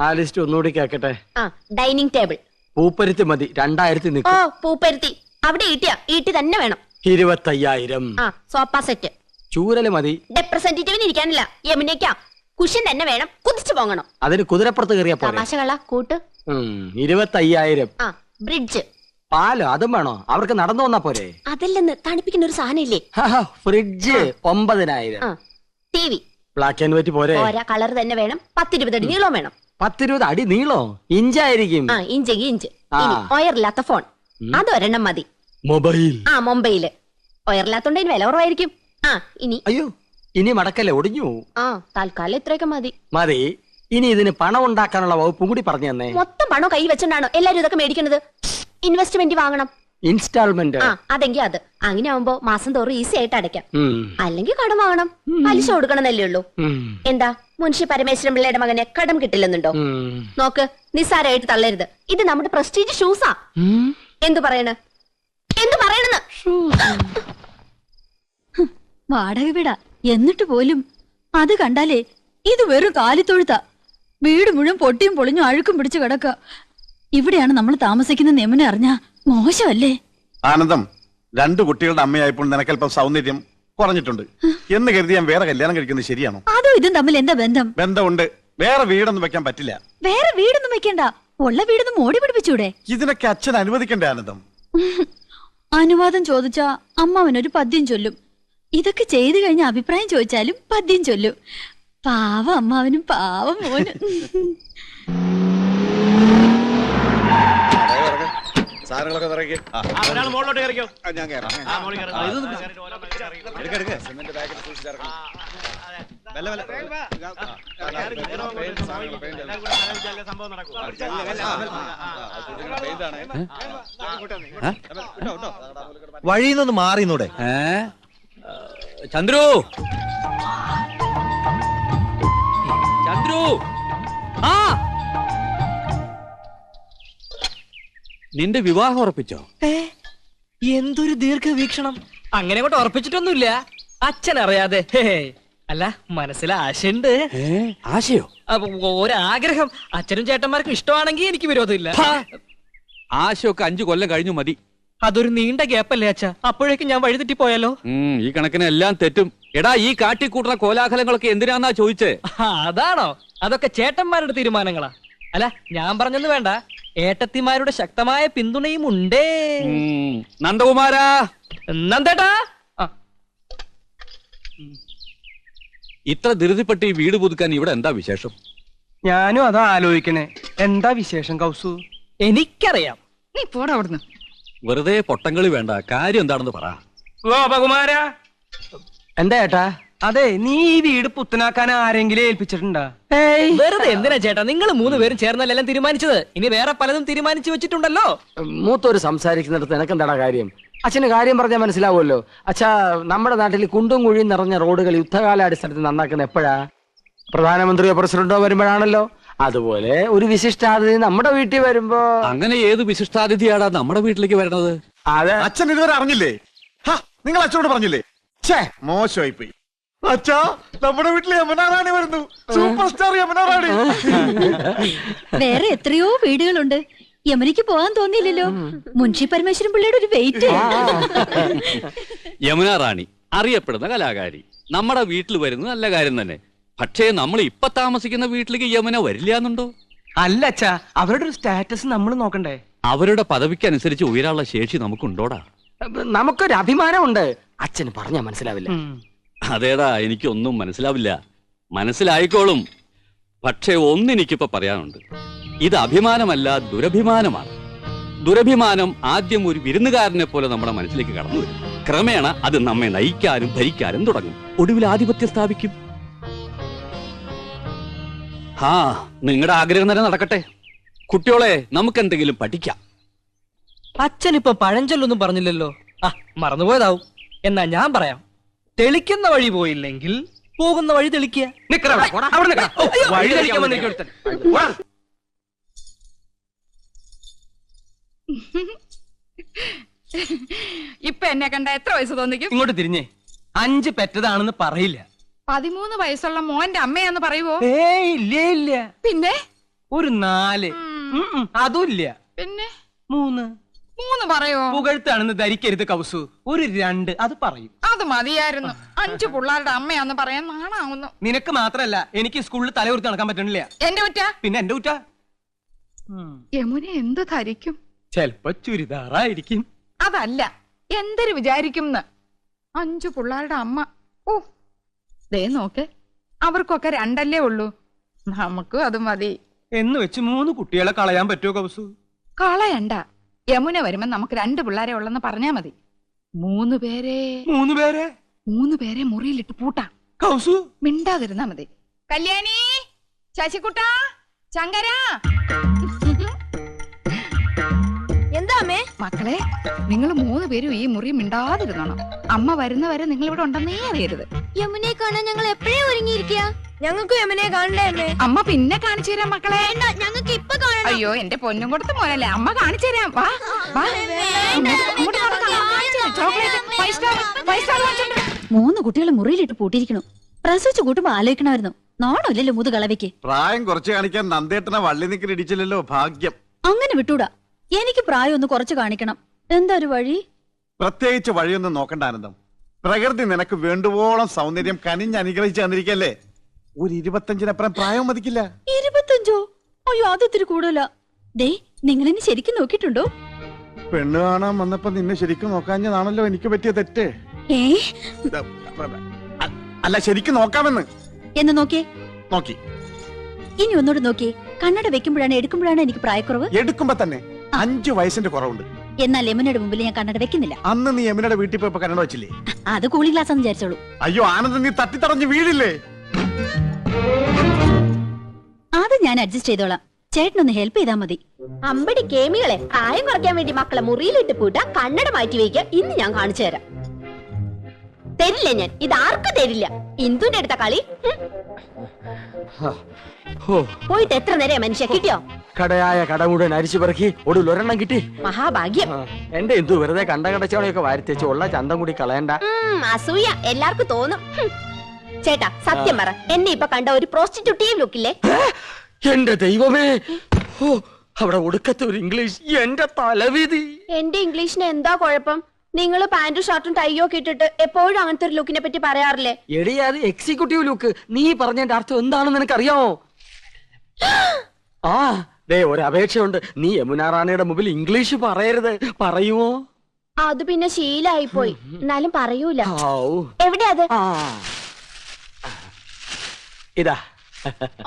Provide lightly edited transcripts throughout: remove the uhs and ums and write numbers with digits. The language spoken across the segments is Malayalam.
ആ ലിസ്റ്റ് ഒന്നുകൂടി കേക്കട്ടെ. ഡൈനിങ് ടേബിൾ പൂപ്പരുത്തി മതി, 2000 നിൽക്കും. പൂപ്പരുത്തി അവിടെ ഈട്ടി തന്നെ വേണം. 25,000. Sofa set. ചൂരല് മതി. റെപ്രസെന്റേറ്റീവിന് ഇരിക്കാനില്ല, യമുനയ്ക്കാ. കുഷൻ തന്നെ വേണം, കുതിച്ചു പോകണം. അതിന് കുതിരപ്പുറത്ത് കയറിയാ പോലെ. തമാശകള കൂട്ട്. 25,000. ബ്രിഡ്ജ്. പാലോ അതും വേണോ? അവർക്ക് നടന്നു വന്നാ പോരെ? അതല്ലെന്ന്, തണുപ്പിക്കുന്ന ഒരു സാധനം ഇല്ലേ? Fridge 9,000. TV. Black and white പോരെ? കളർ തന്നെ വേണം. 10-20 അടി നീളം വേണം. 10-20 അടി നീളോ? ഇഞ്ചായിരിക്കും. ഇഞ്ച്. ഒയറില്ലാത്ത ഫോൺ അതൊരെണ്ണം മതി. മൊബൈല് ഒയറില്ലാത്തോണ്ട് വില കുറവായിരിക്കും. അയ്യോ ഇനി മടക്കല്ലേ, ഒടിഞ്ഞു. തൽക്കാലം ഇത്രയൊക്കെ മതി. ഇനി ഇതിന് പണം ഉണ്ടാക്കാനുള്ള വകുപ്പും കൂടി പറഞ്ഞു തന്നെ. മൊത്തം പണം കൈ വെച്ചോണ്ടാണോ എല്ലാരും ഇതൊക്കെ മേടിക്കുന്നത്? ഇൻവെസ്റ്റ്മെന്റ് വാങ്ങണം. ഇൻസ്റ്റാൾമെന്റ്. അതെങ്കിൽ അത് അങ്ങനെ ആവുമ്പോ മാസം തോറും ഈസി ആയിട്ട് അടയ്ക്കാം. അല്ലെങ്കിൽ കടം വാങ്ങണം, പലിശ കൊടുക്കണമെന്നല്ലേ ഉള്ളൂ. എന്താ മുൻഷി പരമേശ്വരൻ പിള്ളയുടെ മകനെ കടം കിട്ടില്ലെന്നുണ്ടോ? നോക്ക്, നിസ്സാരമായിട്ട് തള്ളരുത്. ഇത് നമ്മുടെ പ്രസ്റ്റീജ് ഷൂസാ. എന്തു പറയണെന്ന് വാടക വീടാ എന്നിട്ട് പോലും അത് കണ്ടാലേ ഇത് വെറും കാലിത്തൊഴുത്ത. വീട് മുഴുവൻ പൊട്ടിയും പൊളിഞ്ഞും അഴുക്കും പിടിച്ചു കിടക്ക. ഇവിടെയാണ് നമ്മൾ താമസിക്കുന്ന നെമനെ അറിഞ്ഞാ മോശമല്ലേ? ആനന്ദം, 2 കുട്ടികളുടെ അമ്മയായപ്പോൾ നിനക്കല്പം സൗന്ദര്യം കുറഞ്ഞിട്ടുണ്ട് എന്ന് കരുതി ഞാൻ വേറെ കല്യാണം കഴിക്കുന്നത് ശരിയാണോ? അതും ഇതും തമ്മിൽ എന്താ ബന്ധം? ബന്ധമുണ്ട്. വേറെ വീടൊന്നും വെക്കാൻ പറ്റില്ല. വേറെ വീടൊന്നും വെക്കണ്ട, ഉള്ള വീടൊന്നും മോടി പിടിപ്പിച്ചൂടെ? ഇതിനൊക്കെ അച്ഛൻ അനുവദിക്കണ്ടേ ആനന്ദം? അനുവാദം ചോദിച്ചാ അമ്മാവനൊരു പദ്യം ചൊല്ലും. ഇതൊക്കെ ചെയ്തു കഴിഞ്ഞ അഭിപ്രായം ചോദിച്ചാലും പദ്യം ചൊല്ലും. പാവം അമ്മാവനും പാവം മോനും. വഴിന്നൊന്ന് മാറിന്നൂടെ? ചന്ദ്രു, നിന്റെ വിവാഹം ഉറപ്പിച്ചോ? എന്തൊരു ദീർഘവീക്ഷണം. അങ്ങനെ കൊണ്ട് ഉറപ്പിച്ചിട്ടൊന്നുമില്ല, അച്ഛനറിയാതെ. അല്ല, മനസ്സിൽ ആശയുണ്ട്. ആശയോ? ഒരാഗ്രഹം. അച്ഛനും ചേട്ടന്മാർക്കും ഇഷ്ടമാണെങ്കിൽ എനിക്ക് വിരോധമില്ല. ആശയൊക്കെ 5 കൊല്ലം കഴിഞ്ഞു മതി. അതൊരു നീണ്ട ഗ്യാപ്പല്ലേ അച്ഛ? അപ്പോഴേക്കും ഞാൻ വഴിതെറ്റി പോയാലോ? ഈ കണക്കിന് എല്ലാം തെറ്റും. എടാ, ഈ കാട്ടിക്കൂട്ടുന്ന കോലാഹലങ്ങളൊക്കെ എന്തിനാന്നാ ചോദിച്ചേ? അതാണോ? അതൊക്കെ ചേട്ടന്മാരുടെ തീരുമാനങ്ങളാ. അല്ല, ഞാൻ പറഞ്ഞെന്ന് വേണ്ട, ഏട്ടത്തിമാരുടെ ശക്തമായ പിന്തുണയും ഉണ്ടേ. നന്ദകുമാരാ, നന്ദേട്ടാ, ഇത്ര ധൃതിപ്പെട്ട് ഈ വീട് പുതുക്കാൻ ഇവിടെ എന്താ വിശേഷം? ഞാനും അതാ ആലോചിക്കണേ. എന്താ വിശേഷം കൗസു? എനിക്കറിയാം. നീ പോടാ അവിടുന്ന്. വെറുതെ പൊട്ടങ്ങളി വേണ്ട, കാര്യം എന്താണെന്ന് പറ. ഗോപകുമാര, എന്താ ഏട്ടാ? അതെ, നീ ഈ വീട് പുത്തനാക്കാൻ ആരെങ്കിലും ഏൽപ്പിച്ചിട്ടുണ്ടാ? വെറുതെ എന്തിനാ ചേട്ടാ, നിങ്ങൾ 3 പേരും ചേർന്നല്ലെല്ലാം തീരുമാനിച്ചത്. ഇനി വേറെ പലതും തീരുമാനിച്ചു വെച്ചിട്ടുണ്ടല്ലോ. മൂത്തോര് സംസാരിക്കുന്നിടത്ത് എനക്കെന്താടാ കാര്യം? അച്ഛന് കാര്യം പറഞ്ഞാൽ മനസ്സിലാവുമല്ലോ. അച്ഛാ, നമ്മുടെ നാട്ടിൽ കുണ്ടും കുഴിയും നിറഞ്ഞ റോഡുകൾ യുദ്ധകാലാടിസ്ഥാനത്തിൽ നന്നാക്കുന്ന എപ്പോഴാ? പ്രധാനമന്ത്രിയോ പ്രസിഡന്റോ വരുമ്പോഴാണല്ലോ. അതുപോലെ ഒരു വിശിഷ്ടാതിഥി നമ്മുടെ വീട്ടിൽ വരുമ്പോ. അങ്ങനെ ഏത് വിശിഷ്ടാതിഥിയാടാ നമ്മുടെ വീട്ടിലേക്ക് വരണത്? അതെ, അച്ഛൻ ഇതുവരെ അറിഞ്ഞില്ലേ? നിങ്ങൾ അച്ഛനോട് പറഞ്ഞില്ലേ? മോശമായി പോയി. അച്ഛാ, നമ്മുടെ വീട്ടിൽ യമുന റാണി വരുന്നു. സൂപ്പർ സ്റ്റാർ യമുന റാണി. വേറെ എത്രയോ വീടുകളുണ്ട്. യമുനയ്ക്ക് പോകാൻ തോന്നിയില്ലല്ലോ. മുൻഷി പരമേശ്വരൻ പിള്ളയുടെ ഒരു വെയിറ്റ്. യമുന റാണി അറിയപ്പെടുന്ന കലാകാരി നമ്മുടെ വീട്ടിൽ വരുന്നത് നല്ല കാര്യം തന്നെ. പക്ഷേ നമ്മൾ ഇപ്പൊ താമസിക്കുന്ന വീട്ടിലേക്ക് യമുന വരില്ല എന്നുണ്ടോ? അല്ല അച്ഛാ, അവരുടെ ഒരു സ്റ്റാറ്റസ് നമ്മൾ നോക്കണ്ടേ? അവരുടെ പദവിക്ക് അനുസരിച്ച് ഉയരാനുള്ള ശേഷി നമുക്കുണ്ടോടാ? നമുക്കൊരു അഭിമാനമുണ്ട്. അച്ഛന് പറഞ്ഞാ മനസ്സിലാവില്ല. അതേടാ, എനിക്കൊന്നും മനസ്സിലാവില്ല. മനസ്സിലായിക്കോളും. പക്ഷെ ഒന്നെനിക്കിപ്പോ പറയാനുണ്ട്. ഇത് അഭിമാനമല്ല, ദുരഭിമാനമാണ്. ദുരഭിമാനം ആദ്യം ഒരു വിരുന്നുകാരനെ പോലെ നമ്മുടെ മനസ്സിലേക്ക് കടന്നു വരും. ക്രമേണ അത് നമ്മെ നയിക്കാനും ഭരിക്കാനും തുടങ്ങും. ഒടുവിൽ ആധിപത്യം സ്ഥാപിക്കും. നിങ്ങളുടെ ആഗ്രഹം തന്നെ നടക്കട്ടെ. കുട്ടിയോളെ, നമുക്കെന്തെങ്കിലും പഠിക്കാം. അച്ഛനിപ്പോ പഴഞ്ചൊല്ലൊന്നും പറഞ്ഞില്ലല്ലോ. മറന്നുപോയതാവും. എന്നാ ഞാൻ പറയാം. തെളിക്കുന്ന വഴി പോയില്ലെങ്കിൽ പോകുന്ന വഴി തെളിക്കുക. വഴി തെളിക്കാൻ വന്നിരിക്കും. ഇപ്പൊ എന്നെ കണ്ട എത്ര വയസ്സ് തോന്നിക്കും? ഇങ്ങോട്ട് തിരിഞ്ഞേ. 5 പെറ്റതാണെന്ന് പറയില്ല. 13 വയസ്സുള്ള മോന്റെ അമ്മയാന്ന് പറയുവോ? ഇല്ല. പിന്നെ ഒരു 4. അതുമില്ല. പിന്നെ 3. 3 പറയോ? പുകഴ്ത്താണെന്ന് ധരിക്കരുത് കൗസു. ഒരു 2 അത് പറയും. അത് മതിയായിരുന്നു. 5 പിള്ളേരുടെ അമ്മയാന്ന് പറയാൻ നാണാവുന്നു. നിനക്ക് മാത്രല്ല, എനിക്ക് സ്കൂളിൽ തലകുറിച്ച് നടക്കാൻ പറ്റണില്ല. എന്റെ കുറ്റ? പിന്നെ എന്റെ കുറ്റ. യമുന എന്ത് ധരിക്കും? ചെലപ്പോ ചുരിദാറായിരിക്കും. അതല്ല, എന്തൊരു വിചാരിക്കും 5 പിള്ളേരുടെ അമ്മ. ഓ, ദേ നോക്ക്, അവർക്കൊക്കെ 2 ഉള്ളൂ. നമുക്കും അത് മതി എന്ന് വെച്ച് 3 കുട്ടികളെ കളയാൻ പറ്റുമോ കൗസു? കളയണ്ട. യമുന വരുമ്പോ നമുക്ക് 2 പിള്ളേരെ ഉള്ളെന്ന് പറഞ്ഞാ മതി. 3 പേരെ മുറിയിലിട്ട് പൂട്ടാം. കൗസു മിണ്ടാതിരുന്നാ മതി. കല്യാണി, ശശികുട്ട, ശങ്കര. എന്താ അമ്മേ? മക്കളെ, നിങ്ങൾ 3 പേരും ഈ മുറി മിണ്ടാതിരുന്നോണം. അമ്മ വരുന്നവരെ നിങ്ങൾ ഇവിടെ ഉണ്ടെന്നേ അറിയരുത്. യമുനെ കാണാൻ ഞങ്ങൾ എപ്പോഴേ ഒരുങ്ങിയിരിക്കുക. ഞങ്ങൾക്ക് യമുനെ കാണണ്ടേ അമ്മേ? അമ്മ പിന്നെ കാണിച്ചു തരാം മക്കളെ. ഞങ്ങൾക്ക് ഇപ്പൊ കാണണം. അയ്യോ, എന്റെ പൊന്നും കൊടുത്ത് മോനല്ലേ, അമ്മ കാണിച്ചു തരാം. വാ വാ, അങ്ങോട്ട് നടക്കാം. ചോക്ലേറ്റ് 5 സ്റ്റാർ വാങ്ങിച്ചോണ്ട് വാ. 3 കുട്ടികളെ മുറിയിലിട്ട് പൂട്ടിയിരിക്കണു. പ്രസവിച്ചു കൂട്ടുമ്പോ ആലോചിക്കണമായിരുന്നു. നാണമില്ലല്ലോ മുതു കളവയ്ക്ക്. പ്രായം കുറച്ച് കാണിക്കാൻ നന്ദേട്ടനെ വള്ളി നിക്കൽ ഇടിച്ചില്ലല്ലോ, ഭാഗ്യം. അങ്ങനെ വിട്ടൂടാ. എനിക്ക് പ്രായം ഒന്ന് കുറച്ച് കാണിക്കണം. എന്താ ഒരു വഴി? പ്രത്യേകിച്ച് വഴിയൊന്നും നോക്കണ്ട ആനന്ദം. പ്രകൃതി നിനക്ക് വേണ്ടുവോളം സൗന്ദര്യം കനിഞ്ഞ് അനുഗ്രഹിച്ചു തന്നിരിക്കല്ലേ. ഒരു 25-നപ്പുറം പ്രായം മതിക്കില്ല. 25? അയ്യോ, അതിത്തിരി കൂടുതലാ. ദേ, നിങ്ങളെന്നെ ശരിക്കും നോക്കിയിട്ടുണ്ടോ? പെണ്ണ് കാണാൻ വന്നപ്പോ നിന്നെ ശരിക്കും നോക്കാഞ്ഞതാണല്ലോ എനിക്ക് പറ്റിയ തെറ്റ്. അല്ല, ശരിക്കും നോക്കാമെന്ന്. എന്ന് നോക്കിയേ. നോക്കി. ഇനി ഒന്നുകൂടെ നോക്കിയേ. കണ്ണട വെക്കുമ്പോഴാണ് എടുക്കുമ്പോഴാണ് എനിക്ക് പ്രായക്കുറവ്. എടുക്കുമ്പോ തന്നെ 5 വയസ്സിന്റെ കുറവുണ്ട്. എന്നാൽ യമുനയുടെ മുമ്പിൽ ഞാൻ കണ്ണട വെക്കുന്നില്ല. അന്ന് നീ യമുനയുടെ വീട്ടിൽ പോയപ്പോ കണ്ണട വെച്ചില്ലേ? അത് കൂളിംഗ് ഗ്ലാസ് എന്ന് വിചാരിച്ചോളൂ. അയ്യോ ആനന്ദം, നീ തട്ടിത്തടഞ്ഞ് വീഴില്ലേ? അത് ഞാൻ അഡ്ജസ്റ്റ് ചെയ്തോളാം. ചേട്ടനൊന്ന് ഹെൽപ്പ് ചെയ്താൽ മതി. അമ്പടി കേമികളെ, പ്രായം കുറയ്ക്കാൻ വേണ്ടി മക്കളെ മുറിയിലിട്ട് പൂട്ടാ, കണ്ണട മാറ്റി വയ്ക്കുക. ഇന്ന് ഞാൻ കാണിച്ചു തരാം. തരില്ല ഞാൻ, ഇത് ആർക്കും തരില്ല. ഇന്ദുന്റെ അടുത്ത കളി. പോയിട്ട് എത്ര നേരം മനുഷ്യ കിട്ടിയോ? കടയായ കട മുഴുവൻ അരിച്ചു പെറുക്കി ഒടുവിൽ ഒരെണ്ണം കിട്ടി. മഹാഭാഗ്യം. എന്റെ എന്തു വെറുതെ കണ്ട കടച്ചവണയൊക്കെ വാരിത്തേച്ച് ഉള്ള ചന്തം കൂടി കളയണ്ട. അസൂയ എല്ലാവർക്കും തോന്നും. ചേട്ടാ, സത്യം പറ, എന്നെ ഇപ്പൊ കണ്ട ഒരു പ്രോസ്റ്റിറ്റ്യൂട്ടീവ് ലുക്കില്ലേ? എന്റെ ദൈവമേ, അവിടെ ഒടുക്കത്തെ ഒരു ഇംഗ്ലീഷ്. എന്റെ തലവിധി. എന്റെ ഇംഗ്ലീഷിന് എന്താ കുഴപ്പം? നിങ്ങൾ പാന്റും ഷർട്ടും ടൈയോ ഒക്കെ ഇട്ടിട്ട് എപ്പോഴും അങ്ങനത്തെ ഒരു ലുക്കിനെ പറ്റി പറയാറില്ലേ? എടി, അത് എക്സിക്യൂട്ടീവ് ലുക്ക്. നീ പറഞ്ഞതിന്റെ അർത്ഥം എന്താണെന്ന് നിനക്കറിയാമോ? ആ, ദേ ഒരു അപേക്ഷയുണ്ട്. നീ യമുന റാണിയുടെ മുമ്പിൽ ഇംഗ്ലീഷ് പറയരുത്. പറയുമോ? അത് പിന്നെ ശീലായി പോയി. എന്നാലും പറയൂല. എവിടെയാ അത്? ഇതാ.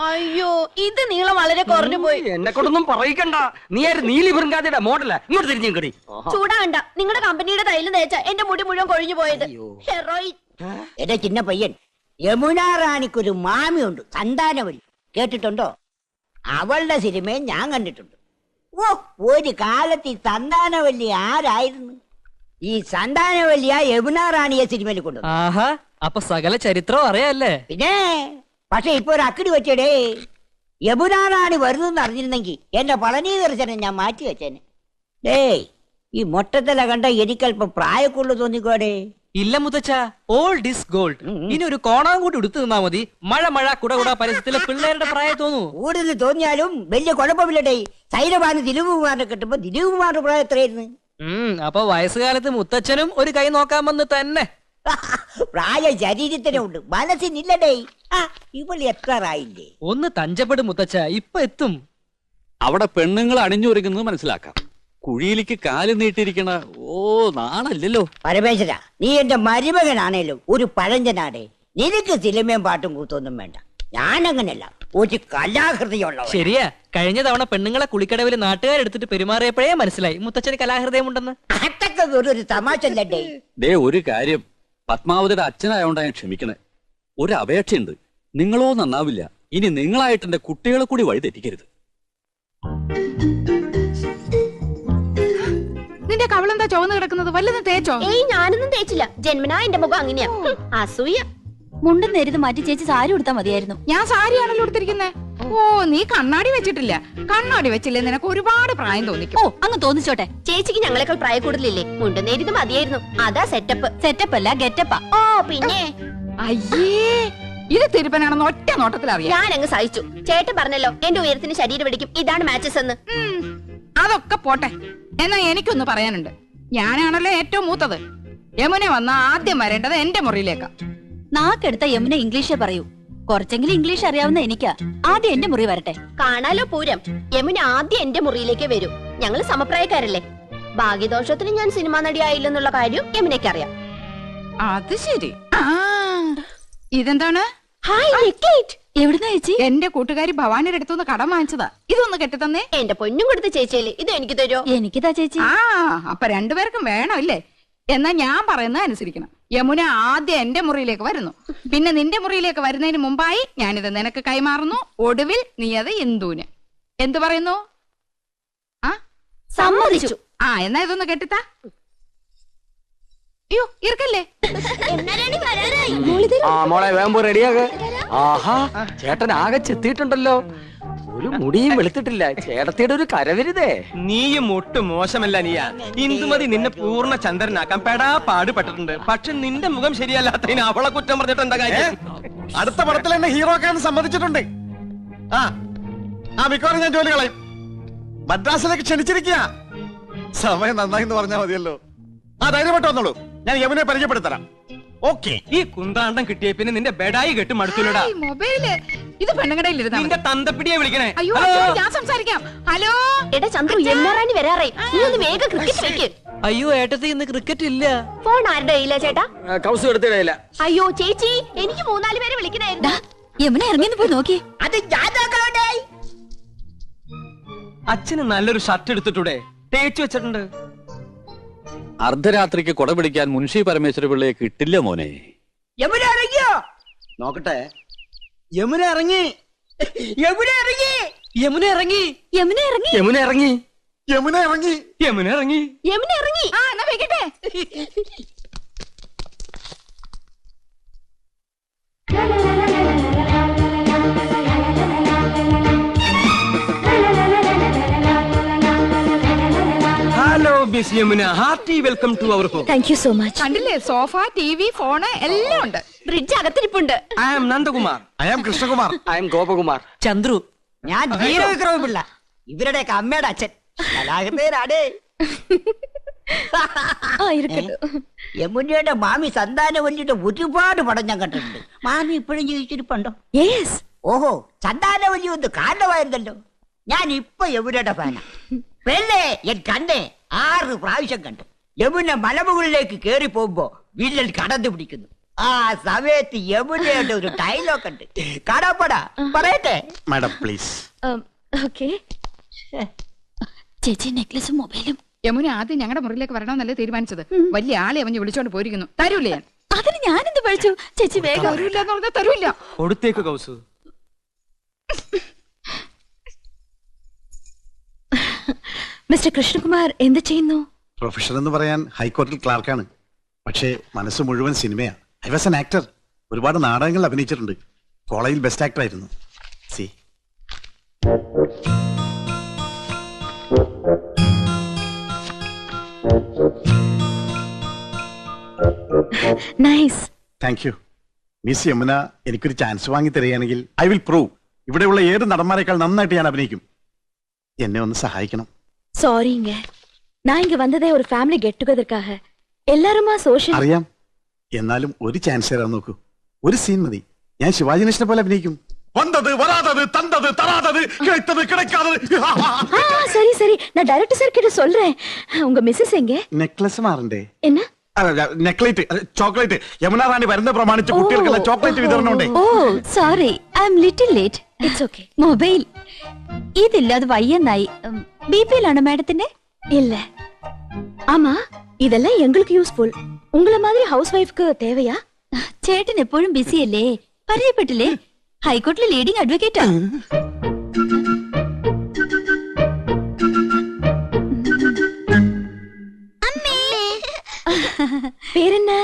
അയ്യോ, ഇത് നീളം വളരെ കുറഞ്ഞു പോയി. എന്നെ കൊണ്ടൊന്നും പറയിക്കണ്ട. നീ നീലി വൃങ്കാതിയുടെ മോഡല. ഇങ്ങോട്ട് തിരിഞ്ഞു കടി. ചൂടാണ്ട. നിങ്ങളുടെ കമ്പനിയുടെ തൈലം തേച്ച എന്റെ മുടി മുഴുവൻ കൊഴിഞ്ഞു പോയത്. ഹെറോയിൻ. എന്റെ ചിന്ന പയ്യൻ, യമുന റാണിക്കൊരു മാമിയുണ്ട്, സന്താനവല്ലി. കേട്ടിട്ടുണ്ടോ? അവളുടെ സിനിമയും ഞാൻ കണ്ടിട്ടുണ്ട്. ഓ, ഒരു കാലത്ത് ഈ സന്താനവല്ലി ആരായിരുന്നു? ഈ സന്താനവല്ലിയ യമുന റാണിയെ സിനിമയിൽ കൊണ്ടുവന്നു. ആഹാ, അപ്പൊ സകല ചരിത്രം അറിയാല്ലേ? പിന്നെ, പക്ഷെ ഇപ്പൊ ഒരു അക്കിടി വെച്ചടേ. യമുന റാണി വരുന്നെന്ന് അറിഞ്ഞിരുന്നെങ്കിൽ എന്റെ പളനി ദർശനം ഞാൻ മാറ്റി വെച്ചേനെ. ഡേയ്, ഈ മൊട്ടത്തല കണ്ട എനിക്കല്പം പ്രായക്കുള്ളു തോന്നിക്കോടേ. ഇല്ല മുത്തച്ഛ, ഓൾഡ് ഇസ് ഗോൾഡ്. ഇനി ഒരു കോണാൻ കൂടി എടുത്തു നിന്നാ മതി. മഴ മഴ കുട പരസ്യത്തിലെ പിള്ളേരുടെ പ്രായം തോന്നൂ. കൂടുതൽ തോന്നിയാലും വലിയ കുഴപ്പമില്ലടേ. സൈനബാന് ദിലീപ് കുമാറിനെ കിട്ടുമ്പോ ദിലീപ് കുമാറിന്റെ പ്രായം എത്രയായിരുന്നു? അപ്പൊ വയസ്സുകാലത്ത് മുത്തച്ഛനും ഒരു കൈ നോക്കാമെന്ന് തന്നെ. പ്രായ ശരീരത്തിനുണ്ട്, മനസ്സിനില്ലടേ. ഇവള് എത്താറായില്ലേ? ഒന്ന് തഞ്ചപ്പെടും മുത്തച്ഛ, ഇപ്പൊ എത്തും. അവിടെ പെണ്ണുങ്ങൾ അണിഞ്ഞൊരുങ്ങുന്നത് മനസ്സിലാക്കാം. കുഴിയിലേക്ക് കാല് നീട്ടിരിക്കണ നാണല്ലോ. പരമേശ്വര, നീ എന്റെ മരുമകനാണേലും ഒരു പഴഞ്ചനാടേ. നിനക്ക് സിനിമയും പാട്ടും കൂത്തൊന്നും വേണ്ട. ഞാനങ്ങനല്ല, ഒരു കലാഹൃദയുള്ള. ശരിയാ, കഴിഞ്ഞ തവണ പെണ്ണുങ്ങളെ കുളിക്കടവിൽ നാട്ടുകാരെടുത്തിട്ട് പെരുമാറിയപ്പോഴേ മനസ്സിലായി മുത്തച്ഛന് കലാഹൃദയം ഉണ്ടെന്ന്. അതൊക്കെ ഒരു തമാശല്ലേ. ദേ ഒരു കാര്യം, പത്മാവതിയുടെ അച്ഛനായോണ്ടാ ഞാൻ ക്ഷമിക്കണേ. ഒരു അപേക്ഷയുണ്ട്. നിങ്ങളോ നന്നാവില്ല. ഇനി നിങ്ങളായിട്ട് എന്റെ കുട്ടികളെ കൂടി വഴി തെറ്റിക്കരുത്. നിന്റെ കവളെന്താ ചുവന്ന് കിടക്കുന്നത്? വല്ലതും തേച്ചോ? ഏയ്, ഞാനൊന്നും തേച്ചില്ല. ജന്മനാ എന്റെ മുഖം അങ്ങനെയാ. അസൂയ. മുണ്ടും നേരിത് മാറ്റി ചേച്ചി സാരി ഉടുത്താ മതിയായിരുന്നു. ഞാൻ സാരിയാണല്ലോ എടുത്തിരിക്കുന്നത്. ഓ, നീ കണ്ണാടി വെച്ചിട്ടില്ല. കണ്ണാടി വെച്ചില്ലേ നിനക്ക് ഒരുപാട് പ്രായം തോന്നിക്കും. ഓ, അങ്ങ് തോന്നിച്ചോട്ടെ. ചേച്ചിക്ക് ഞങ്ങളെക്കാൾ പ്രായ കൂടുതലില്ലേ? മുണ്ടുന്നേരിത് മതിയായിരുന്നു. അതാ സെറ്റപ്പ്. സെറ്റപ്പ് അല്ല, ഗെറ്റപ്പാ. ഓ, പിന്നെ അയ്യേ, ഇത് തിരുപ്പനാണെന്ന് ഒറ്റ നോട്ടത്തിൽ അറിയാം. ഞാൻ അങ്ങ് സഹിച്ചു. ചേട്ടൻ പറഞ്ഞല്ലോ എന്റെ ഉയരത്തിന് ശരീരം പിടിക്കും, ഇതാണ് മാച്ചസ് എന്ന്. അതൊക്കെ പോട്ടെ. എന്നാ എനിക്കൊന്ന് പറയാനുണ്ട്. ഞാനാണല്ലോ ഏറ്റവും മൂത്തത്. യമുന വന്ന ആദ്യം വരേണ്ടത് എന്റെ മുറിയിലേക്കാ. നാക്കെടുത്ത യമുന ഇംഗ്ലീഷേ പറയൂ. കുറച്ചെങ്കിലും ഇംഗ്ലീഷ് അറിയാവുന്ന എനിക്കാ. ആദ്യം എന്റെ മുറി വരട്ടെ. കാണാലോ പൂരം. യമുന ആദ്യം എന്റെ മുറിയിലേക്ക് വരൂ. ഞങ്ങള് സമപ്രായക്കാരല്ലേ. ഭാഗ്യദോഷത്തിന് ഞാൻ സിനിമാ നടിയായില്ലെന്നുള്ള കാര്യം യമുനയ്ക്ക് അറിയാം. അത് ശരി. ഇതെന്താണ്? എവിടുന്നാ ചേച്ചി? എന്റെ കൂട്ടുകാരി ഭവാനിയുടെ അടുത്തുനിന്ന് കടം വാങ്ങിച്ചതാ. ഇതൊന്ന് കെട്ടിത്തന്നേ. എന്റെ പൊന്നും കൊടുത്ത ചേച്ചിയല്ലേ, ഇത് എനിക്ക് തരുമോ? എനിക്കിതാ ചേച്ചി. അപ്പൊ രണ്ടുപേർക്കും വേണം ഇല്ലേ? എന്നാ ഞാൻ പറയുന്നത് അനുസരിക്കണം. യമുന ആദ്യം എന്റെ മുറിയിലേക്ക് വരുന്നു, പിന്നെ നിന്റെ മുറിയിലേക്ക് വരുന്നതിന് മുമ്പായി ഞാനിത് നിനക്ക് കൈമാറുന്നു. ഒടുവിൽ നീ അത് ഇന്ദുവിന്. എന്തു പറയുന്നു? സമ്മതിച്ചു. എന്നാ ഇതൊന്ന് കെട്ടിത്താ. അയ്യോ ഇറക്കല്ലേ. മോളെ വേമ്പോ റെഡിയാകെ. ആഹാ, ചേട്ടൻ ആകെ ചെത്തിയിട്ടുണ്ടല്ലോ. ഒരു മുടിയും വെളുത്തിട്ടില്ല. ചേട്ടത്തിയുടെ ഒരു കരവരുതേ. നീയും ഒട്ടും മോശമല്ല നീയാ. ഇന്ദുമതി നിന്നെ പൂർണ്ണ ചന്ദ്രനാക്കാൻ പെടാ പാടുപെട്ടിട്ടുണ്ട്. പക്ഷെ നിന്റെ മുഖം ശരിയല്ലാത്തതിന് അവളെ കുറ്റം പറഞ്ഞിട്ട് എന്താ കാര്യം? അടുത്ത പടത്തിൽ എന്നെ ഹീറോ ആക്കാൻ സമ്മതിച്ചിട്ടുണ്ട്. മിക്കവാറും ഞാൻ ജോലി കളയും. മദ്രാസിലേക്ക് ക്ഷണിച്ചിരിക്കുക. സമയം നന്നായി എന്ന് പറഞ്ഞാൽ മതിയല്ലോ. ധൈര്യമായിട്ട് വന്നോളൂ, ഞാൻ യമുനെ പരിചയപ്പെടുത്തരാം. ഓക്കെ. ഈ കുന്താണ്ടം കിട്ടിയ പിന്നെ നിന്റെ ബെഡായി കെട്ട് മടുത്തുലടാ. മൊബൈല് ഇത് പെണ്ണുകടയിലിരുന്ന നിന്റെ തന്തപ്പിടിയെ വിളിക്കണേ. അയ്യോ ഞാൻ സംസാരിക്കാം. ഹലോ എടാ ചന്ദ്രു, യമുനാറാണി വരാറേ. നീ ഒന്ന് വേഗം ക്രിക്കറ്റ് വെക്ക്. അയ്യോ ഏട്ടത്തി ഇന്ന് ക്രിക്കറ്റ് ഇല്ല. ഫോൺ ആരുടെ കയ്യിലാ ചേട്ടാ? കൗസ് എടുത്തിടയില്ല. അയ്യോ ചേച്ചി, എനിക്ക് 3-4 പേരെ വിളിക്കണായിരുന്നു. യമുന ഇറങ്ങിന്ന് പോയി നോക്കി. അത് ഞാൻ നോക്കണോണ്ടേ. അച്ഛന് നല്ലൊരു ഷർട്ട് എടുത്തിട്ടൂടെ? തേച്ചു വെച്ചിട്ടുണ്ട്. അർദ്ധരാത്രിക്ക് കൊട പിടിക്കാൻ മുൻഷി പരമേശ്വര പിള്ളയെ കിട്ടില്ല മോനെ. യമുന ഇറങ്ങിയോ? നോക്കട്ടെ. യമുന ഇറങ്ങി. യമുന ഇറങ്ങി. യമുന ഇറങ്ങി. യമുന ഇറങ്ങി. യമുന ഇറങ്ങി. യമുന ഇറങ്ങി. യമുന ഇറങ്ങി. യമുന ഇറങ്ങി. എന്നാ വെക്കട്ടെ. Hello miss Yamuna, hearty welcome to our home. Thank you so much. കണ്ടില്ലേ, സോഫ, ടിവി, ഫോണ് എല്ലാം ഉണ്ട്. ബ്രിഡ്ജ് അകത്തിരിപ്പുണ്ട്. I am Nandakumar. I am Krishnakumar. I am Gopakumar. Chandru. ഞാൻ വീരവിക്രമ പിള്ള, ഇവരുടെയൊക്കെ അമ്മയുടെ അച്ഛൻ. കലാകൃതേരാടേ. യമുനയുടെ മാമി സന്താനവല്ലിയുടെ ഒരുപാട് പടം ഞാൻ കണ്ടിട്ടുണ്ട്. മാമി ഇപ്പോഴും ജീവിച്ചിരിപ്പുണ്ടോ? ഓഹോ, സന്താനവല്ലി ഒന്ന് കാരണമായിരുന്നല്ലോ. ഞാൻ ഇപ്പൊ യമുനയുടെ ഫാനാ. പെണ്ണേ എൻ കണ്ണേ 6 പ്രാവശ്യം കണ്ടു. യമുന മലമുകളിലേക്ക് കേറി പോകുമ്പോ വില്ലൻ കടന്നു പിടിക്കുന്നു. ആ സമയത്ത് യമുനയുടെ ഒരു ഡയലോഗ് ഉണ്ട്. കാണാപ്പടാ പറയട്ടെ. Madam please. ചേച്ചി നെക്ലസും മൊബൈലും. യമുന ആദ്യം ഞങ്ങളുടെ മുറിയിലേക്ക് വരണമെന്നല്ലേ തീരുമാനിച്ചത്. വലിയ ആളെ അവഞ്ഞ് വിളിച്ചോണ്ട് പോയിരിക്കുന്നു. തരൂല്ലേ ഞാൻ? അതിന് ഞാനെന്ത് പഴിച്ചു? ചേച്ചി വേഗം. തരൂല്ല എന്ന് പറഞ്ഞാൽ തരൂല്ല. കൊടുത്തേക്ക് കൗസു. മിസ്റ്റർ കൃഷ്ണകുമാർ എന്ത് ചെയ്യുന്നു? പ്രൊഫഷൻ എന്ന് പറയാൻ ഹൈക്കോടതിയിൽ ക്ലാർക്കാണ്. പക്ഷേ മനസ്സ് മുഴുവൻ സിനിമയാണ്. I was an actor. ഒരുപാട് നാടകങ്ങൾ അഭിനയിച്ചിട്ടുണ്ട്. കോളേജിൽ ബെസ്റ്റ് ആക്ടർ ആയിരുന്നു. C nice. Thank you. Miss Yamuna എനിക്കൊരു ചാൻസ് വാങ്ങി തരികയാണെങ്കിൽ ഐ വിൽ പ്രൂവ് ഇവിടെയുള്ള ഏത് നടന്മാരെക്കാൾ നന്നായിട്ട് ഞാൻ അഭിനയിക്കും. എന്നെ ഒന്ന് സഹായിക്കണം. சாரிங்க, நான் இங்க வந்ததே ஒரு ஃபேமிலி கெட் டுகெதர்க்காக. எல்லாருமா சோஷியல். അറിയാം. എന്നാലും ഒരു ചാൻസ് തരാൻ നോക്കൂ. ഒരു സീൻ മതി. ഞാൻ ശിവാജി ഗണേശനെ പോലെ അഭിനയിക്കും. വന്നത് വരാതത് തന്തത് തരാതത് കിടത്തത് കിടക്കാതത്. சரி சரி, நான் டைரக்டர் சார் கிட்ட சொல்றேன். உங்க மிஸ்ஸஸ் எங்க? നെക്ലസ് മാറണ്ടേ? என்ன? നെക്ലേറ്റ്, ചോക്ലേറ്റ്. യമുന റാണി വരുന്ന പ്രമാണിച്ച് കുട്ടികൾക്കുള്ള ചോക്ലേറ്റ് വിതരണം ഉണ്ട്. Oh sorry, I am little late. It's okay. Mobile ഇതില്ലാതെ വയ്യെന്നായി. ബിപിയിലാണോ മാഡത്തിന്റെ? இல்ல. ஆமா, இதெல்லாம் எங்களுக்கு யூஸ்ஃபுல். உங்கள மாதிரி ஹவுஸ் வைஃப்க்கு தேவையா? ചേട്ടൻ എപ്പോഴും ബിസി അല്ലേ? പരിചയപ്പെട്ടില്ലേ? ഹൈക്കോടതിയിലെ ലീഡിംഗ് അഡ്വക്കേറ്റാ. പേരെന്നാ?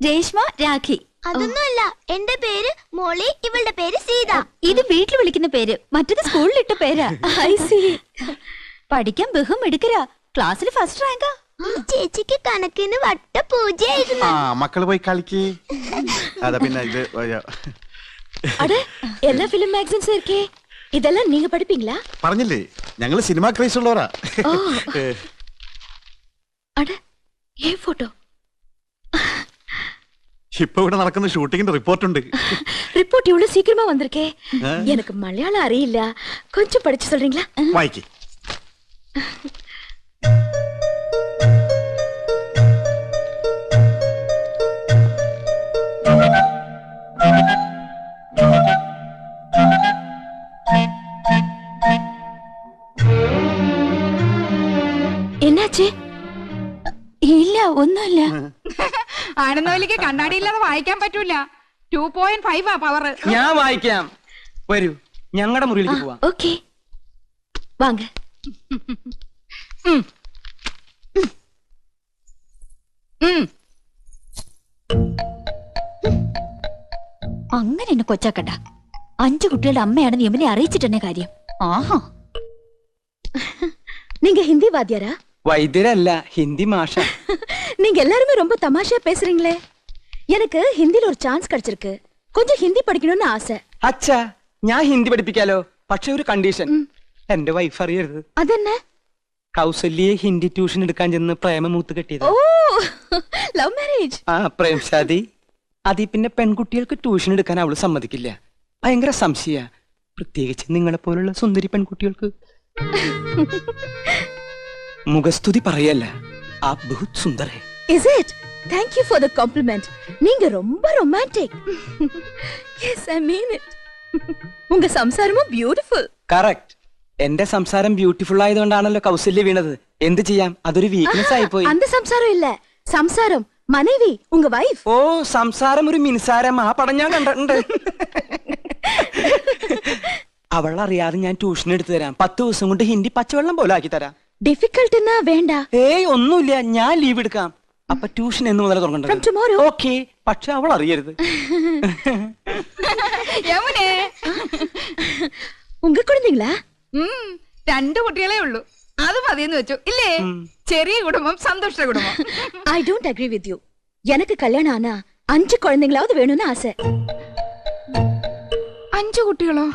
രേഷ്മ, രാഖി. അതൊന്നുമല്ല, എന്റെ പേര് മോളി, ഇവളുടെ പേര് സീത. ഇത് വീട്ടിൽ വിളിക്കുന്ന പേര്, മറ്റത് സ്കൂളിലിട്ട പേരാ. I C. പഠിക്കാൻ ബഹും എടുക്കരാ. ക്ലാസ്സിൽ ഫസ്റ്റ് റാങ്കാ. ചേച്ചിക്ക് കണക്കിന് വട്ട പൂജയായിരുന്നു. മക്കള് പോയി കളിക്ക്. അതാ പിന്നെ ഇത് அட எல்லா ஃபிலிம் மேகசின்ஸும் இருக்கே, இதெல்லாம் நீங்க படிப்பீங்களா? പറഞ്ഞില്ലേ ഞങ്ങൾ സിനിമാ ക്രൈസ് ഉള്ളവരാ. ஓ அட ஏன் போட்டோ? ഇപ്പൊ ഇവിടെ നടക്കുന്ന ഷൂട്ടിങ്ങിന്റെ റിപ്പോർട്ട് ഉണ്ട്. ரிப்போர்ட் இவ்வளவு சீக்கிரமா வந்திருக்கே. எனக்கு மலையாளம் அறியில்ல, கொஞ்சம் படிச்சு சொல்றீங்களா? വായിക്ക്. என்னாச்சு? ഇല്ല ഒന്നുമില്ല. ആനന്ദവല്ലിക്ക് കണ്ണാടി ഇല്ലാതെ വായിക്കാൻ പറ്റൂല. 2.5 പവർ. ഞാൻ വായിക്കാം, വരൂ ഞങ്ങളുടെ മുറിയിലേക്ക് പോവാം. ஓகே வாங்க. അങ്ങനെ എന്നെ കൊച്ചാക്കണ്ട. 5 കുട്ടികളുടെ അമ്മയാണെന്ന് യമുനെ അറിയിച്ചിട്ടെന്നെ കാര്യം. ആഹാ, நீங்க ஹிந்தி வாத்தியாரா? വൈദ്യരല്ല, ഹിന്ദി മാഷ. நீங்க எல்லாருமே ரொம்ப தமாஷா பேசுறீங்களே. எனக்கு ஹிந்தில ஒரு சான்ஸ் கிடைச்சிருக்கு. கொஞ்சம் ஹிந்தி படிக்கணும்னு ஆசை. അച്ഛാ, ഞാൻ ഹിന്ദി പഠിപ്പിക്കാലോ, പക്ഷെ ഒരു കണ്ടീഷൻ. എന്റെ വൈഫ് അറിയരുത്. അതെന്നെ? കൗസല്യെ ഹിന്ദി ട്യൂഷൻ എടുക്കാൻ ചെന്ന് പ്രേമമൂത്ത് കെട്ടിയത്. ഓ, ലവ് മാരേജ്. ആ പ്രേം ശാദി. അതി പിന്നെ പെൺകുട്ടികൾക്ക് ട്യൂഷൻ എടുക്കാൻ അവള് സമ്മതിക്കില്ല. ഭയങ്കര സംശയ, പ്രത്യേകിച്ച് നിങ്ങളെ പോലുള്ള സുന്ദരി പെൺകുട്ടികൾക്ക്. മുഖസ്തുതി പറയല്ല, ആ ബഹുത് സുന്ദർ ഹൈ. Is it? Thank you for the compliment. நீங்க ரொம்ப romantic. Yes, I mean it. உங்க സംസാരமும் beautiful. കറക്റ്റ്. എന്റെ സംസാരം ബ്യൂട്ടിഫുൾ ആയതുകൊണ്ടാണല്ലോ കൗസല്യ വീണത്. എന്ത് ചെയ്യാം, അതൊരു വീക്ക്നെസ് ആയി പോയി. அந்த സംസാരം ഇല്ല, സംസാരം മனைവി, ഉങ്ക വൈഫ്. ഓ, സംസാരം ഒരു മിനിസാരം. ആ പടം ഞാൻ കണ്ടിട്ടുണ്ട്. അവളറിയാതെ ഞാൻ ട്യൂഷൻ എടുത്തു തരാം. 10 ദിവസം കൊണ്ട് ഹിന്ദി പച്ചവെള്ളം പോലെ ആക്കി തരാം. ഡിഫിക്കൽട്ട് എന്നാ വേണ്ട. ഏയ് ഒന്നുമില്ല, ഞാൻ ലീവ് എടുക്കാം. അപ്പൊ ട്യൂഷൻ എന്ന് മുതൽ തുടങ്ങണ്ടത്. ഓക്കെ, പക്ഷെ അവൾ അറിയരുത്. യമുനേ, ഉങ്ക കുഴந்தைங்களா? 2 കുട്ടികളെ ഉള്ളൂ. അത് മതിയെന്ന് വെച്ചു ഇല്ലേ? ചെറിയ കുടുംബം, സന്തോഷ കുടുംബം. I don't agree with you. எனக்கு கல்யாணம் ஆனா 5 குழந்தைங்களாவது வேணும்னு ஆசை. 5 കുട്ടികളോ?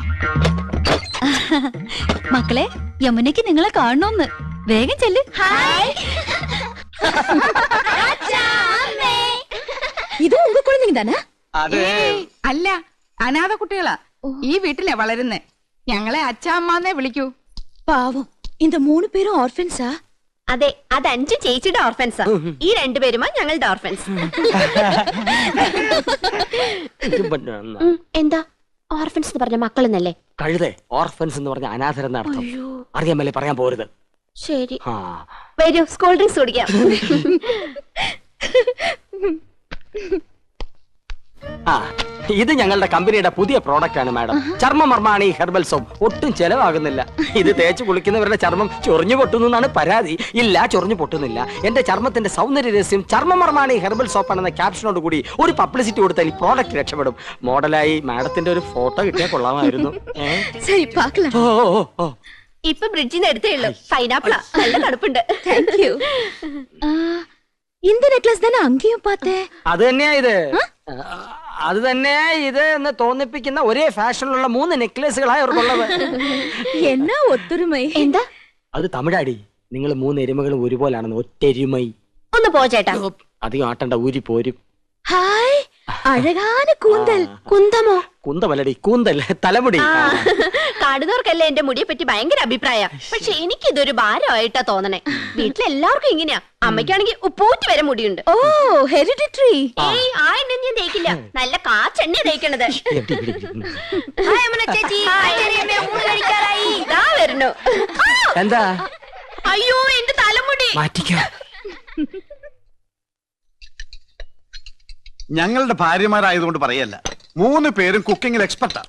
മക്കളെ, യമുനയ്ക്ക് നിങ്ങളെ കാണണമെന്ന്. വേഗം ചെല്ല്. ഇത് ഉങ്ക കുഴந்தைங்க தானே? അല്ല, അനാഥ കുട്ടികളാ. ഈ വീട്ടിലെ വളരുന്നേ. ഞങ്ങളെ അച്ഛാ അമ്മാന്നേ വിളിക്കൂ. പാവം, இந்த 3 പേരും ഓർഫൻസാ? അതെ, അത് 5 ചേച്ചിയുടെ ഓർഫൻസാ. ഈ 2 പേരുമാ ഞങ്ങളുടെ ഓർഫൻസ്. എന്താ ഓർഫൻസ് എന്ന് പറഞ്ഞ മക്കളെന്നല്ലേ? കഴുതേ, ഓർഫൻസ് എന്ന് പറഞ്ഞ അനാഥരെന്ന അർത്ഥം. അറിയാമല്ലേ, പറയാൻ പോരുത്. ശരി, വരൂ സ്കൂൾ ഡ്രിങ്ക്സ് കുടിക്കാം. ഇത് ഞങ്ങളുടെ കമ്പനിയുടെ പുതിയ പ്രോഡക്റ്റ് ആണ് മാഡം. ചർമ്മമർമാണി herbal soap. ഒട്ടും ചെലവാകുന്നില്ല. ഇത് തേച്ച് കുളിക്കുന്നവരുടെ ചർമ്മം ചൊറിഞ്ഞു പൊട്ടുന്നാണ് പരാതി. ഇല്ല, ചൊറിഞ്ഞു പൊട്ടുന്നില്ല. എന്റെ ചർമ്മത്തിന്റെ സൗന്ദര്യ രഹസ്യം ചർമ്മമർമാണി ഹെർബൽ സോപ്പ് ആണെന്ന ക്യാപ്ഷനോട് കൂടി ഒരു പബ്ലിസിറ്റി കൊടുത്താൽ ഈ പ്രോഡക്റ്റ് രക്ഷപ്പെടും. മോഡലായി മാഡത്തിന്റെ ഒരു ഫോട്ടോ കിട്ടിയാൽ കൊള്ളാമായിരുന്നു. ശരി, പാക്കലാം. ഇപ്പൊ ബ്രിഡ്ജിൽ നിന്ന് എടുത്തേ ഉള്ളൂ. പൈനാപ്പിളാ, നല്ല തണുപ്പുണ്ട്. Thank you. இந்த നെക്ലസ് തന്നെ അങ്കയും പാത്തേ. അത് തന്നെയാ ഇത്. അത് തന്നെയാ ഇത് എന്ന് തോന്നിപ്പിക്കുന്ന ഒരേ ഫാഷനിലുള്ള 3 നെക്ലേസുകളായി അവർക്കുള്ളത്. എന്നാ ഒത്തൊരുമൈ. എന്താ അത് തമിഴാടി. നിങ്ങൾ 3 എരുമകളും ഒരുപോലാണെന്ന്. ഒറ്റെരുമൈ. ഒന്ന് പോ ചേട്ടാ. അധികം ആട്ടണ്ട, ഊരി പോരും. ഹായ്, അഴകാന കൂന്തൽ. കുന്തമോ? കുന്തമല്ലടി, കൂന്തൽ, തലമുടി. കാണുന്നവർക്കല്ലേ എന്റെ മുടിയെ പറ്റി ഭയങ്കര അഭിപ്രായം. പക്ഷെ എനിക്കിതൊരു ഭാരമായിട്ടാ തോന്നണേ. വീട്ടിലെല്ലാവർക്കും ഇങ്ങനെയാ. അമ്മയ്ക്കാണെങ്കിൽ ഉപ്പൂറ്റി വരെ മുടിയുണ്ട്. ഓ, ഹെറിഡിറ്ററി. ഏയ്, ആ എണ്ണ ഞാൻ തേക്കില്ല. നല്ല കാച്ചെണ്ണ തേക്കണത്. ചേച്ചി, ഊണ് കഴിക്കാറായി. ഇതാ വരുന്നു. എന്താ? അയ്യോ, എന്റെ തലമുടി. മാറ്റിക്കോ. ഞങ്ങളുടെ ഭാര്യമാരായതുകൊണ്ട് പറയല്ല, 3 പേരും കുക്കിങ്ങിൽ എക്സ്പെർട്ടാ.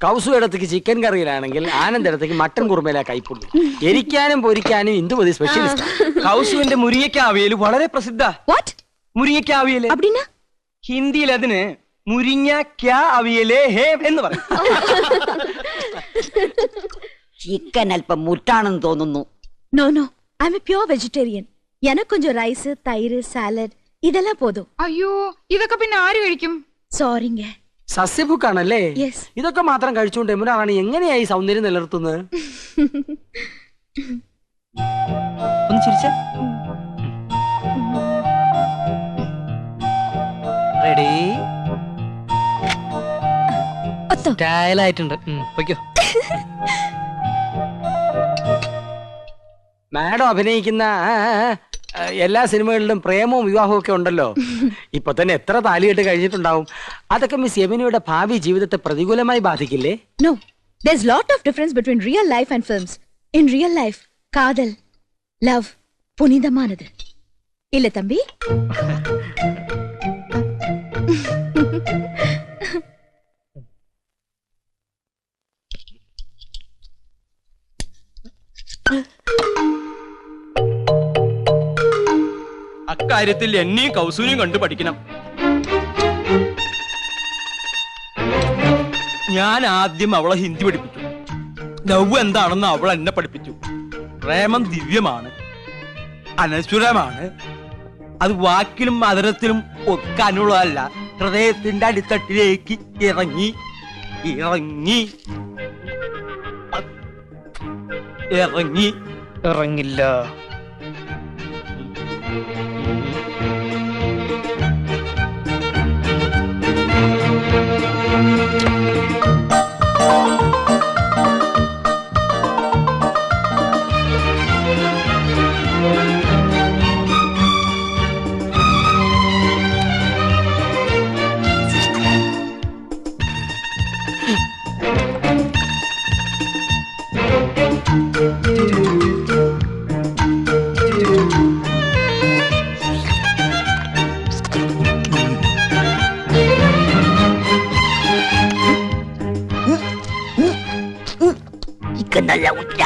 കൗസു ഇടത്തേക്ക് ചിക്കൻ കറിയിലാണെങ്കിൽ ആനന്ദ് ഇടത്തേക്ക് മട്ടൻ കുറുമയിലാ കൈപ്പുള്ളി. എരിക്കാനും പൊരിക്കാനും ഇന്ദുമതി സ്പെഷ്യലിസ്റ്റ്. കൗസുവിന്റെ മുരിങ്ങയ്ക്കാവിയൽ വളരെ പ്രസിദ്ധ. മുരിങ്ങയ്ക്കാവിയൽ ഹിന്ദിയിൽ അതിന് മുരിങ്ങ അവിയലേ ഹേ എന്ന് പറയും. ചിക്കൻ അല്പം മുറ്റാണെന്ന് തോന്നുന്നു. No no, I am a pure vegetarian. எனக்கு கொஞ்சம் ரைஸ், தயிர், சாலட் இதெல்லாம் போதும். അയ്യോ, ഇതൊക്കെ പിന്നെ ആര് കഴിക്കും? சாரிங்க. സസ്യഭുക്കാണല്ലേ? ഇതൊക്കെ മാത്രം കഴിച്ചുകൊണ്ട് യമുന റാണി എങ്ങനെയായി സൗന്ദര്യം നിലനിർത്തുന്നത്? ഒന്ന് ചിരിച്ച റെഡി സ്റ്റൈലായിട്ടുണ്ട്. പൊയ്ക്കോ. മാഡം അഭിനയിക്കുന്ന എല്ലാ സിനിമകളിലും പ്രേമവും വിവാഹവും ഒക്കെ ഉണ്ടല്ലോ. ഇപ്പൊ തന്നെ എത്ര താലികെട്ട് കഴിഞ്ഞിട്ടുണ്ടാവും. അതൊക്കെ മിസ് യമുനയുടെ ഭാവി ജീവിതത്തെ പ്രതികൂലമായി ബാധിക്കില്ലേ? No, there's lot of difference between real life and films. In real life, കാതൽ, love, പുനിതമാനത്. ഇല്ല തമ്പി? അക്കാര്യത്തിൽ എന്നെയും കൗസൂനെയും കണ്ടു പഠിക്കണം. ഞാൻ ആദ്യം അവളെ ഹിന്ദി പഠിപ്പിച്ചു. ലവ് എന്താണെന്ന് അവൾ എന്നെ പഠിപ്പിച്ചു. പ്രേമം ദിവ്യമാണ്, അനശ്വരമാണ്. അത് വാക്കിലും മധുരത്തിലും ഒക്കാനുള്ളതല്ല, ഹൃദയത്തിന്റെ അടിത്തട്ടിലേക്ക് ഇറങ്ങി ഇറങ്ങി ഇറങ്ങി ഇറങ്ങില്ല. നല്ല ഉറ്റ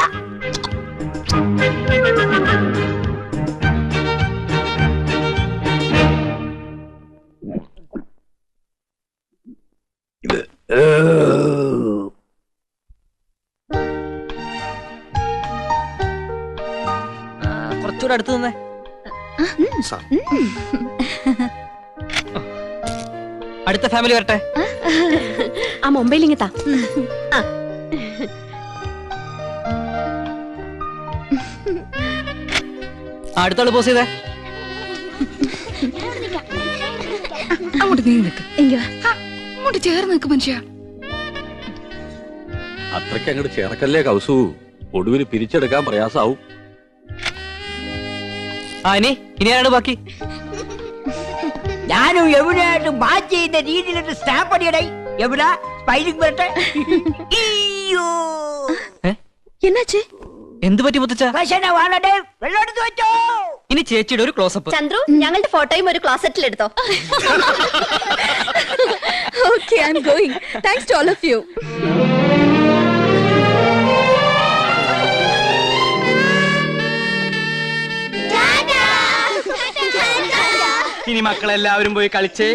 കുറച്ചുകൂടെ അടുത്ത് നിന്നേ. അടുത്ത ഫാമിലി വരട്ടെ. ആ മൊബൈൽ ഇങ്ങത്താ. അടുത്താള് പോസ് ചെയ്തേ. അങ്ങോട്ട് നീ നിൽക്ക്. അങ്ങോട്ട് ചേർന്ന് നിൽക്ക് മനുഷ്യ. അത്രയ്ക്ക് അങ്ങോട്ട് ചേർക്കല്ലേ കൗസു, ഒടുവിൽ പിരിച്ചെടുക്കാൻ പ്രയാസാവും. ഇനി ആരാണ് ബാക്കി? ഞാനും എവിടെയായിട്ട് മാച്ച് ചെയ്യുന്ന രീതിയിലൊരു സ്റ്റാമ്പ് അടിയടേ. എവിടെ സ്പൈലിംഗ് വരട്ടെ. എന്നാച്ചേ? എന്ത് പറ്റി മുത്തച്ഛ? വെള്ളമെടുത്ത് വെച്ചോ. ഇനി ചേച്ചിയുടെ ഒരു ക്ലോസപ്പ്. ചന്ദ്രു, ഞങ്ങളുടെ ഫോട്ടോയും ഒരു ക്ലോസറ്റിൽ എടുത്തോ. Okay, I'm going. Thanks to all of you. ഇനി മക്കളെല്ലാവരും പോയി കളിച്ചേ.